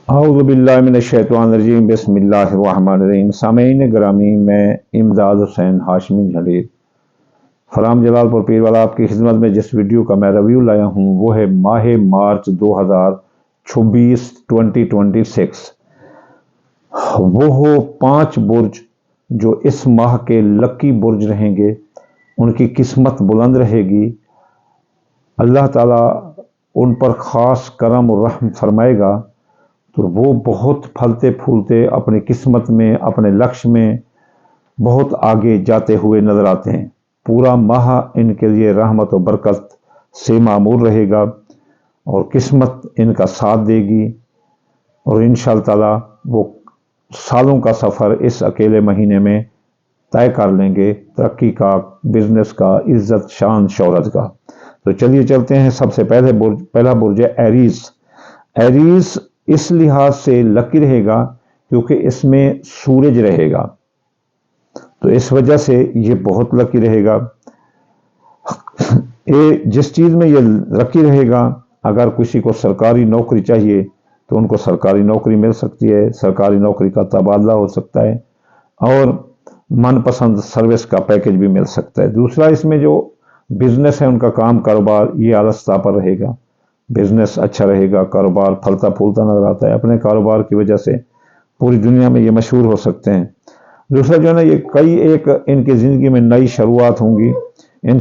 अऊज़ु बिल्लाहि मिनश्शैतानिर्रजीम बिस्मिल्लाहिर्रहमानिर्रहीम। सामईन ग्रामी, मैं इमदाद हुसैन हाशमी झंडेर फराम जलालपुर पीरवाला आपकी खिदमत में जिस वीडियो का मैं रिव्यू लाया हूँ वो है माह मार्च 2026। वो हो 5 बुर्ज जो इस माह के लकी बुर्ज रहेंगे, उनकी किस्मत बुलंद रहेगी। अल्लाह ताला उन पर ख़ास करम और रहम फरमाएगा, तो वो बहुत फलते फूलते अपनी किस्मत में, अपने लक्ष्य में बहुत आगे जाते हुए नजर आते हैं। पूरा माह इनके लिए रहमत और बरकत से मामूर रहेगा और किस्मत इनका साथ देगी और इंशाअल्लाह ताला वो सालों का सफ़र इस अकेले महीने में तय कर लेंगे, तरक्की का, बिजनेस का, इज्जत, शान, शोहरत का। तो चलिए चलते हैं। सबसे पहला बुर्ज है एरीज। एरीज इस लिहाज से लकी रहेगा क्योंकि इसमें सूरज रहेगा, तो इस वजह से ये बहुत लकी रहेगा। जिस चीज़ में ये लकी रहेगा, अगर किसी को सरकारी नौकरी चाहिए तो उनको सरकारी नौकरी मिल सकती है, सरकारी नौकरी का तबादला हो सकता है और मनपसंद सर्विस का पैकेज भी मिल सकता है। दूसरा, इसमें जो बिजनेस है, उनका काम कारोबार ये आलस्ता पर रहेगा, बिजनेस अच्छा रहेगा, कारोबार फलता फूलता नजर आता है। अपने कारोबार की वजह से पूरी दुनिया में ये मशहूर हो सकते हैं। दूसरा जो है ना, ये एक इनकी ज़िंदगी में नई शुरुआत होंगी। ये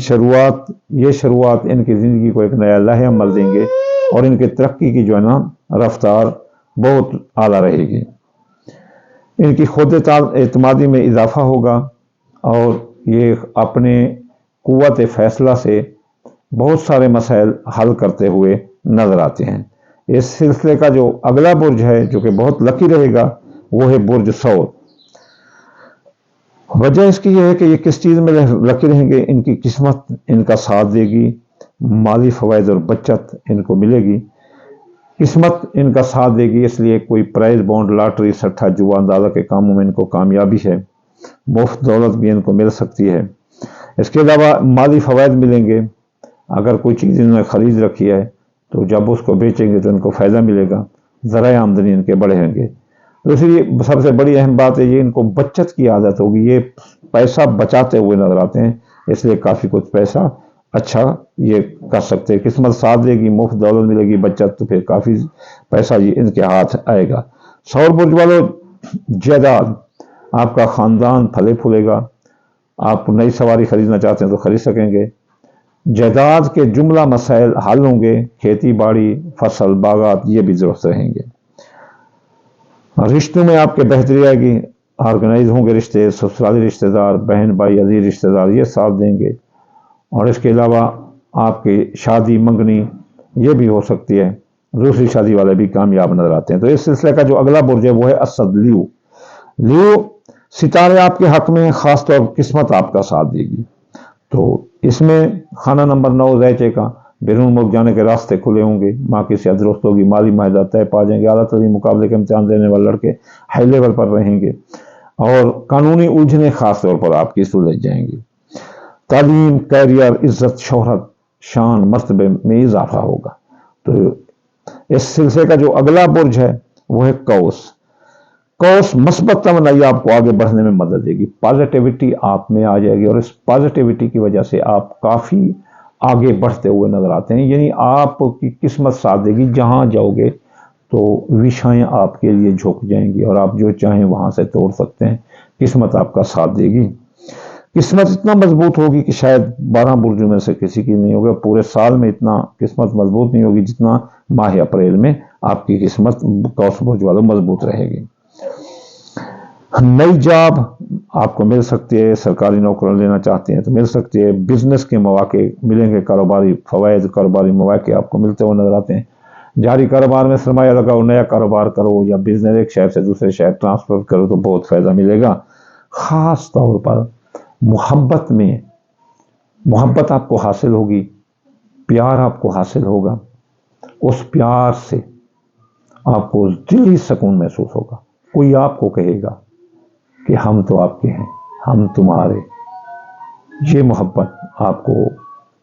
शुरुआत इनकी ज़िंदगी को एक नया लम्हा अमल देंगे और इनकी तरक्की की जो है ना रफ्तार बहुत आला रहेगी। इनकी खुद एतमादी में इजाफा होगा और ये अपने कुव्वत फैसला से बहुत सारे मसाइल हल करते हुए नजर आते हैं। इस सिलसिले का जो अगला बुर्ज है जो कि बहुत लकी रहेगा वो है बुर्ज सौर। वजह इसकी यह है कि ये किस चीज़ में लकी रहेंगे, इनकी किस्मत इनका साथ देगी, माली फवायद और बचत इनको मिलेगी। किस्मत इनका साथ देगी, इसलिए कोई प्राइज बॉन्ड, लॉटरी, सट्टा, जुआ, अंदाजा के कामों में इनको कामयाबी है। मुफ्त दौलत भी इनको मिल सकती है। इसके अलावा माली फवायद मिलेंगे। अगर कोई चीज़ इन्होंने ख़रीद रखी है तो जब उसको बेचेंगे तो इनको फ़ायदा मिलेगा, ज़राए आमदनी इनके बढ़ेंगे। दूसरी सबसे बड़ी अहम बात है, ये इनको बचत की आदत होगी, ये पैसा बचाते हुए नजर आते हैं, इसलिए काफ़ी कुछ पैसा अच्छा ये कर सकते हैं। किस्मत साथ देगी, मुफ्त दौलत मिलेगी, बचत, तो फिर काफ़ी पैसा ये इनके हाथ आएगा। सौर बुर्ज वालों, जायदाद, आपका ख़ानदान फले फूलेगा। आप नई सवारी खरीदना चाहते हैं तो खरीद सकेंगे। जायदाद के जुमला मसाइल हल होंगे। खेती बाड़ी, फसल, बागात ये भी दुरुस्त रहेंगे। रिश्तों में आपके बेहतरी आएगी, ऑर्गेनाइज होंगे रिश्ते, ससुराली रिश्तेदार, बहन भाई, अजीज रिश्तेदार ये साथ देंगे। और इसके अलावा आपकी शादी मंगनी ये भी हो सकती है, दूसरी शादी वाले भी कामयाब नजर आते हैं। तो इस सिलसिले का जो अगला बुर्ज है वो है असद, ल्यू। सितारे आपके हक में, खासतौर पर किस्मत आपका साथ देगी। तो इसमें खाना नंबर 9 ज़ैचे का बैरून मुल्क जाने के रास्ते खुले होंगे, माँ की सेहत दुरुस्त होगी, माली माहिदा तय पा जाएंगे, आला तरीन मुकाबले के इम्तिहान देने वाले लड़के हाई लेवल पर रहेंगे और कानूनी उलझने खास तौर पर आपकी सुलझ जाएंगी। तालीम, कैरियर, इज्जत, शोहरत, शान, मर्तबे में इजाफा होगा। तो इस सिलसिले का जो अगला बुर्ज है वो है कौस। कौस मस्बत तमन्नाई आपको आगे बढ़ने में मदद देगी, पॉजिटिविटी आप में आ जाएगी और इस पॉजिटिविटी की वजह से आप काफ़ी आगे बढ़ते हुए नजर आते हैं। यानी आपकी किस्मत साथ देगी, जहां जाओगे तो विषयें आपके लिए झुक जाएंगी और आप जो चाहें वहां से तोड़ सकते हैं। किस्मत आपका साथ देगी। किस्मत इतना मजबूत होगी कि शायद 12 बुर्जों में से किसी की नहीं होगी। पूरे साल में इतना किस्मत मजबूत नहीं होगी जितना माह अप्रैल में आपकी किस्मत कौस बुर्ज वालों मजबूत रहेगी। नई जॉब आपको मिल सकती है, सरकारी नौकरी लेना चाहते हैं तो मिल सकती है। बिजनेस के मौके मिलेंगे, कारोबारी फवायद, कारोबारी मौके आपको मिलते हुए नजर आते हैं। जारी कारोबार में सरमाया लगाओ, नया कारोबार करो या बिजनेस एक शहर से दूसरे शहर ट्रांसफर करो तो बहुत फ़ायदा मिलेगा। ख़ास तौर पर मोहब्बत आपको हासिल होगी, प्यार आपको हासिल होगा। उस प्यार से आपको दिली सुकून महसूस होगा। कोई आपको कहेगा कि हम तो आपके हैं, हम तुम्हारे। ये मोहब्बत आपको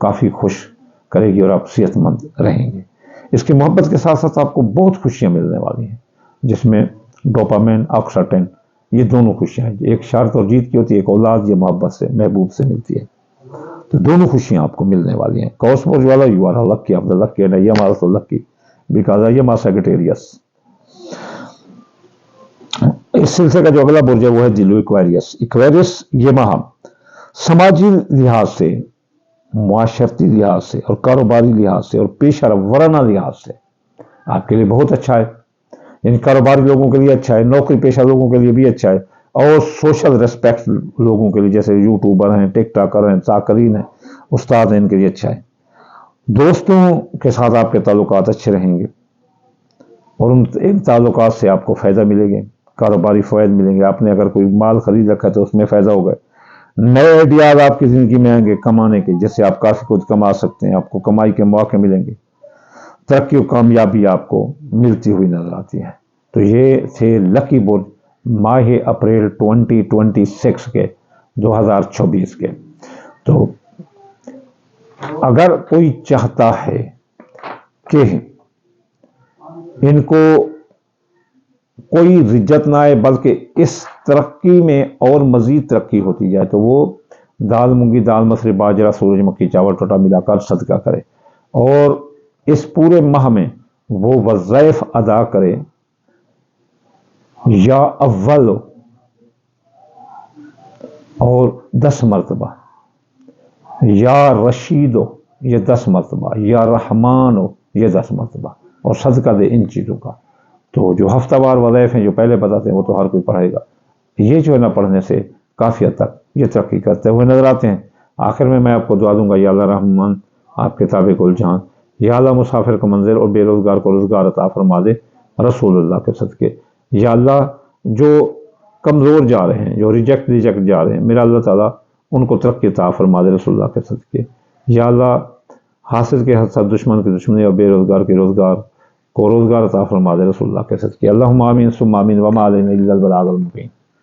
काफ़ी खुश करेगी और आप सेहतमंद रहेंगे। اس کی محبت کے ساتھ ساتھ آپ کو بہت خوشیاں ملنے والی ہیں، جس میں ڈوپامین، آکسیٹوسن، یہ دونوں خوشیاں ہیں، ایک شرط اور جیت کی ہوتی ہے، ایک اولاد یہ محبت سے، محبوب سے ملتی ہے، تو دونوں خوشیاں آپ کو ملنے والی ہیں۔ کاسموس والا یو آر لکی، آپ لکی ہے، یہ ہمارا تو لکی بیکاز آئی ایم سیکریٹریس۔ اس سلسلے کا جو اگلا برج ہے وہ ہے دلو ایکویریس۔ ایکویریس یہ ماہ سماجی لحاظ سے، معاشرتی لحاظ سے اور کاروباری لحاظ سے اور پیشہ ورانہ لحاظ سے آپ کے لیے بہت اچھا ہے، یعنی کاروباری لوگوں کے لیے اچھا ہے، نوکری پیشہ لوگوں کے لیے بھی اچھا ہے، اور سوشل ریسپیکٹ لوگوں کے لیے جیسے یوٹیوبر ہیں، ٹک ٹاکر ہیں، ذاکرین ہیں، استاد ہیں، ان کے لیے اچھا ہے۔ دوستوں کے ساتھ آپ کے تعلقات اچھے رہیں گے اور ان تعلقات سے آپ کو فائدہ ملے گا، کاروباری فوائد ملیں گے۔ آپ نے اگر کوئی مال خرید رکھا ہے تو اس میں فائدہ ہوگا، نئے آئیڈیاز آپ کی زندگی میں آئیں گے کمانے کے، جس سے آپ کافی کچھ کما سکتے ہیں، آپ کو کمائی کے مواقع ملیں گے، ترقی و کامیابی آپ کو ملتی ہوئی نظر آتی ہے۔ تو یہ تھے لکی برج ماہ اپریل 2026 کے، 2024 کے۔ تو اگر کوئی چاہتا ہے کہ ان کو کوئی رجت نہ آئے بلکہ اس ترقی میں اور مزید ترقی ہوتی جائے، تو وہ دال مونگی، دال مسری، باجرہ، سورج مکھی، چاول ٹوٹا ملا کر صدقہ کرے، اور اس پورے ماہ میں وہ وظائف ادا کرے، یا اول اور 10 مرتبہ، یا رشید ہو یہ 10 مرتبہ، یا رحمان ہو یہ 10 مرتبہ، اور صدقہ دے ان چیزوں کا۔ تو جو ہفتہ وار وظائف ہیں جو پہلے بتاتے ہیں وہ تو ہر کوئی پڑھے گا، یہ جو ہے نا پڑھنے سے کافی حد تک یہ ترقی کرتے ہوئے نظر آتے ہیں۔ آخر میں آپ کو دعا دوں گا، یا اللہ رحمان آپ کے تابع کل جہاں، یا اللہ مسافر کو منزل اور بے روزگار کو روزگار عطا فرما دے رسول اللہ کے صدقے، یا اللہ جو کمزور جا رہے ہیں، جو ریجیکٹ جا رہے ہیں، میرا اللہ تعالیٰ ان کو ترقی عطا فرما دے رسول اللہ کے صدقے، یا اللہ حاسد کے حسد، دشمن کی دشمنی اور بے روزگار کے روزگار کو روزگار عطا فرما دے رسول اللہ کے صدقے۔ اللہم آمین ثم آمین وما علینا الا البلاغ المبین۔